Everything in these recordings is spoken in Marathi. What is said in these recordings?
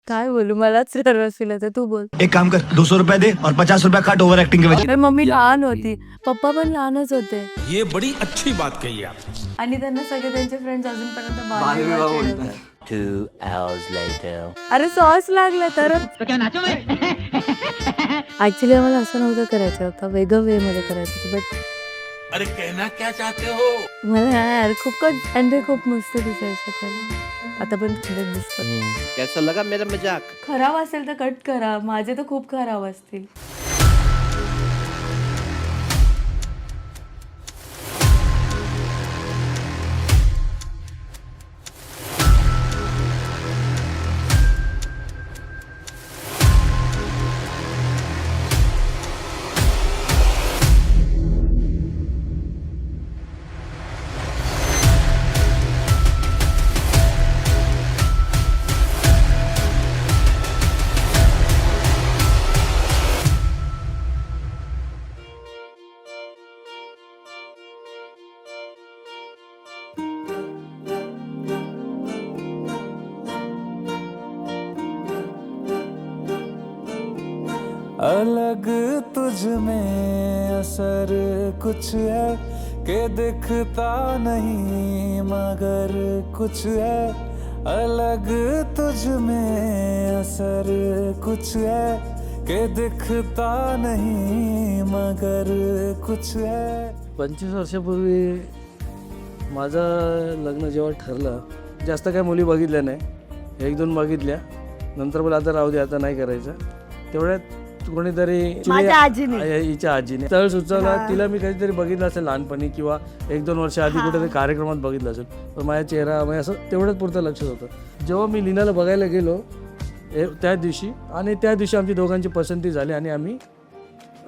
काय बोलू, मलाच नर्वस फील होतं. तू बोल. एक काम कर, 200 रुपए दे और 50 रुपए काट ओवर एक्टिंग के वजह। तर मम्मी लहान होती, पप्पा पण लहानच होते ये बड़ी अच्छी बात कही आपने. आणि त्यांना सगळे त्यांचे फ्रेंड्स अजूनपर्यंत बालविवाह बालविवाह बोलताय. खेळवतात. 2 hours later. अरे सॉस लागला तर ऍक्च्युली आम्हाला असं नव्हतं करायचं होतं, वेगळं वे मध्ये करायचं होतं. बट अरे कहना क्या चाहते हो? मला यार खूप आणि ते खूप मस्त दिसायचं त्याला. आता पण थोडं दिसतं. कैसा लगा मेरा मजाक? खराब असेल तर कट करा, माझे तर खूप खराब असतील. अलग तुझ में असर कुछ है के दिखता नहीं मगर कुछ है अलग तुझ में असर कुछ है के दिखता नहीं मगर कुछ है. 25 वर्षापूर्वी माझं लग्न जेव्हा ठरलं, जास्त काय मुली बघितल्या नाही, 1-2 बघितल्या. नंतर मला आता राहू दे, आता नाही करायचं. तेवढ्यात कोणीतरी माझ्या आजीने. हिच्या आजीने स्थळ सुचवला. तिला मी कधीतरी बघितलं असेल लहानपणी किंवा 1-2 वर्ष आधी कुठेतरी कार्यक्रमात बघितलं असेल, पण माझ्या चेहरा म्हणजे असं तेवढंच पुरतं लक्षात होतं. जेव्हा मी लीनाला बघायला गेलो त्या दिवशी, आणि त्या दिवशी आमची दोघांची पसंती झाली आणि आम्ही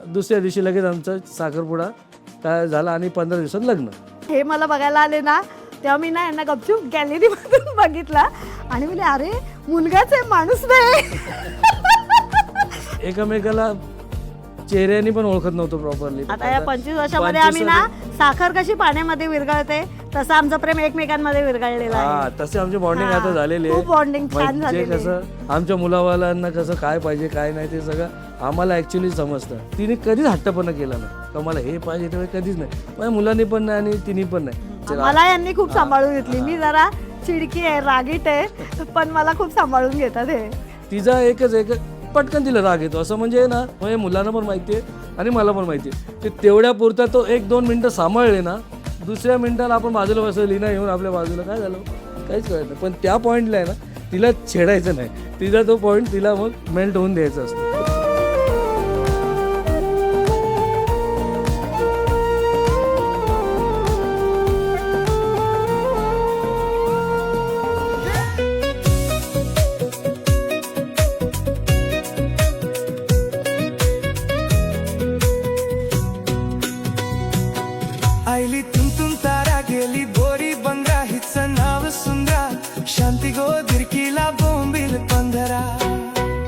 दुसऱ्या दिवशी लगेच आमचा साखरपुडा काय झाला आणि 15 दिवसात लग्न. हे मला बघायला आले ना, तेव्हा मी ना यांना गपचूप गॅलरीमधून बघितला आणि म्हणजे अरे मुलगाच आहे, माणूस नाही. एकमेकाला चेहऱ्याने पण ओळखत नव्हतं प्रॉपरली. आता या 25 वर्षामध्ये आम्ही ना साखर कशी पाण्यामध्ये विरघळते तसं आमचं प्रेम एकमेकांमध्ये विरघळलेलं आहे. तसे आमचे बॉन्डिंग आता झालेले आहे. खूप बॉन्डिंग छान म्हणजे झालेलं आहे. कसं आमच्या मुलावालांना कसं काय पाहिजे काय नाही ते सगळं आम्हाला ऍक्च्युली समजतं. तिने कधीच हट्टपणा केला नाही का मला हे पाहिजे ते कधीच नाही. माझ्या मुलांनी पण नाही आणि तिने पण नाही. मला यांनी खूप सांभाळून घेतली. मी जरा चिडकी आहे, रागीट आहे, पण मला खूप सांभाळून घेतात हे. तिचा एकच पटकन तिला राग येतो असं म्हणजे ना, म्हणजे मुलांना पण माहिती आहे आणि मला पण माहिती आहे. ते तेवढ्या पुरता तो 1-2 मिनटं सांभाळले ना, दुसऱ्या मिनिटाला आपण बाजूला बसवलं, लीना येऊन आपल्या बाजूला काय झालं काहीच कळत नाही. पण त्या पॉईंटला आहे ना, तिला छेडायचं नाही. तिचा तो पॉईंट तिला मग मेल्ट होऊन द्यायचा असतो. आईली तुम तारा गेली बोरी बंगरा हिचं नाव सुंदरा शांती गो दिरकीला बोंबील 15.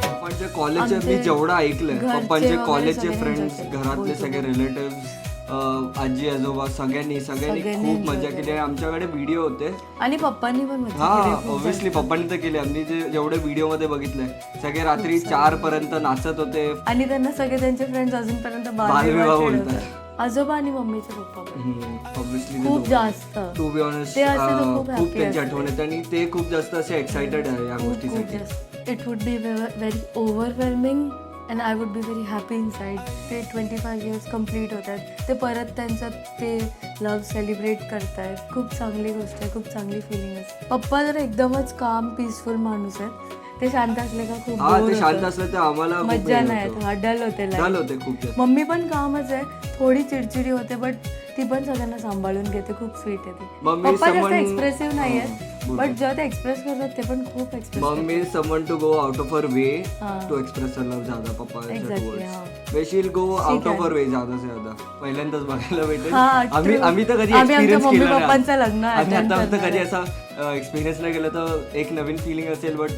पप्पांचे कॉलेजचे मी जेवढं ऐकलंय, घरचे पप्पांचे वगैरे कॉलेजचे सगळ्यांनी फ्रेंड्स, enjoy केलं. घरातले सगळे रिलेटिव्ह, आजी आजोबा सगळ्यांनी खूप enjoy मजा केली. आणि आमच्याकडे व्हिडिओ होते. आणि पप्पांनी पण मजा हा केली खूप ऑब्व्हियसली पप्पांनी तर केले. आम्ही जेवढे व्हिडिओ मध्ये बघितलंय, सगळे रात्री 4 पर्यंत नाचत होते. आणि त्यांना सगळे त्यांचे फ्रेंड्स अजूनपर्यंत बालविवाह बालविवाह बोलताय. खेळवतात. आजोबा आणि मम्मीचे पप्पा पण. ऑब्व्हियसली खूप जास्त. टू बी ऑनेस्ट ते असते तर खूप खूप happy त्यांची असते. आठवण येते आणि ते खूप जास्त असे एक्साइटेड आहे या खूप गोष्टीसाठी. जास्त. It would be very overwhelming and I would be very happy inside. ते 25 इयर्स कम्प्लीट होत आहेत, ते परत त्यांचं ते लव्ह सेलिब्रेट करतायत. खूप चांगली गोष्ट आहे, खूप चांगली फिलिंग असते. पप्पा जर एकदमच काम पीसफुल माणूस आहेत. ते शांत असले का खूप हा bore ते शांत होतं. असलं तर आम्हाला खूप मज्जा हे नाही होतं. येत, डल होते life. डल होते खूप जास्त. मम्मी पण कामच आहे, थोडी चिडचिडी होते, बट ती पण सगळ्यांना सांभाळून घेते. खूप स्वीट आहे ती. मम्मी पप्पा जास्त someone- एक्सप्रेसिव्ह नाही आहेत, बरोबर. बट जेव्हा ते एक्सप्रेस करतात ते पण खूप express mummy someone to go out of her way हाँ. टू एक्सप्रेस हर लव ज्यादा पप्पा Exactly, हाँ. वे शील गो आउट ठीक ऑफ हर वे ज्यादा से ज्यादा. पहिल्यांदाच बघायला भेटेल. हा, आम्ही true. आम्ही तर कधी आम्ही आमच्या एक्सपिरियन्स मम्मी केला पप्पांचं लग्न आणि attend आता करणार कधी आहे. असा एक्सपिरियन्स नाही केलं तर एक नवीन फिलिंग असेल, बट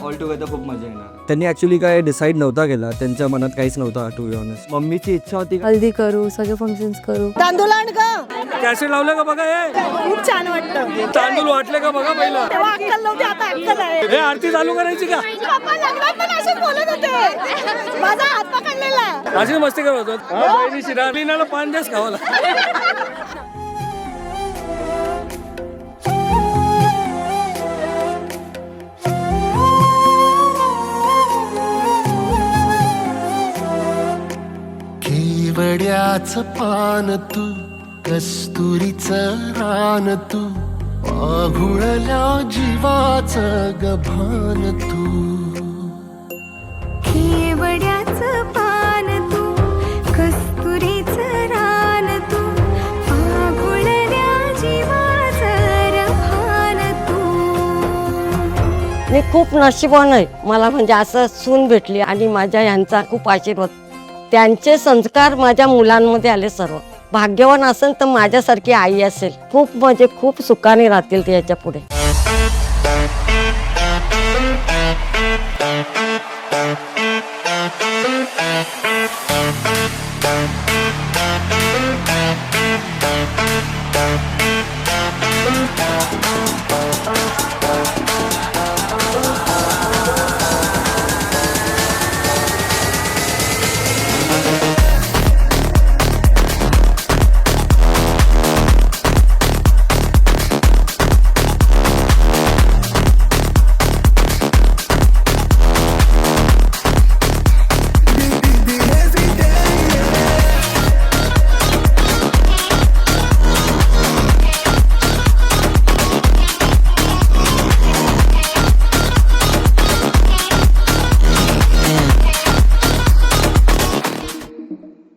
ऑल टुगेदर खूप मजा येणार. त्यांनी ऍक्च्युली काय डिसाईड नव्हता केला, त्यांच्या मनात काहीच नव्हता टू बी ऑनेस्ट. मम्मीची इच्छा होती हल्दी करू, सगळे फंक्शन्स करू. तांदूळ आण ग, कॅसेट लावलं का बघा हे खूप छान वाटतं. तांदूळ वाटले का बघा पहिलं. तेव्हा अक्कल नव्हती, आता अक्कल आहे. हे आरती चालू करायची का? पप्पा लग्नात पण असेच बोलत होते, माझा हात पकडलेला. अशी मस्ती करत होत. बहिणी शिरा लीनाला 5 दिवस खावं लागतं. केवड्याचं पान तू, कस्तुरीचं रान तू, आघुळल्या जीवाचं गभान तू. केवड्याचं पान तू, कस्तुरीचं रान तू, आघुळल्या जीवाचं रभान तू. मी खूप नशिबान आहे, मला म्हणजे असं सून भेटली आणि माझ्या यांचा खूप आशीर्वाद. त्यांचे संस्कार माझ्या मुलांमध्ये आले सर्व. भाग्यवान असेल तर माझ्यासारखी आई असेल, खूप म्हणजे खूप सुखाने राहतील ते याच्या पुढे.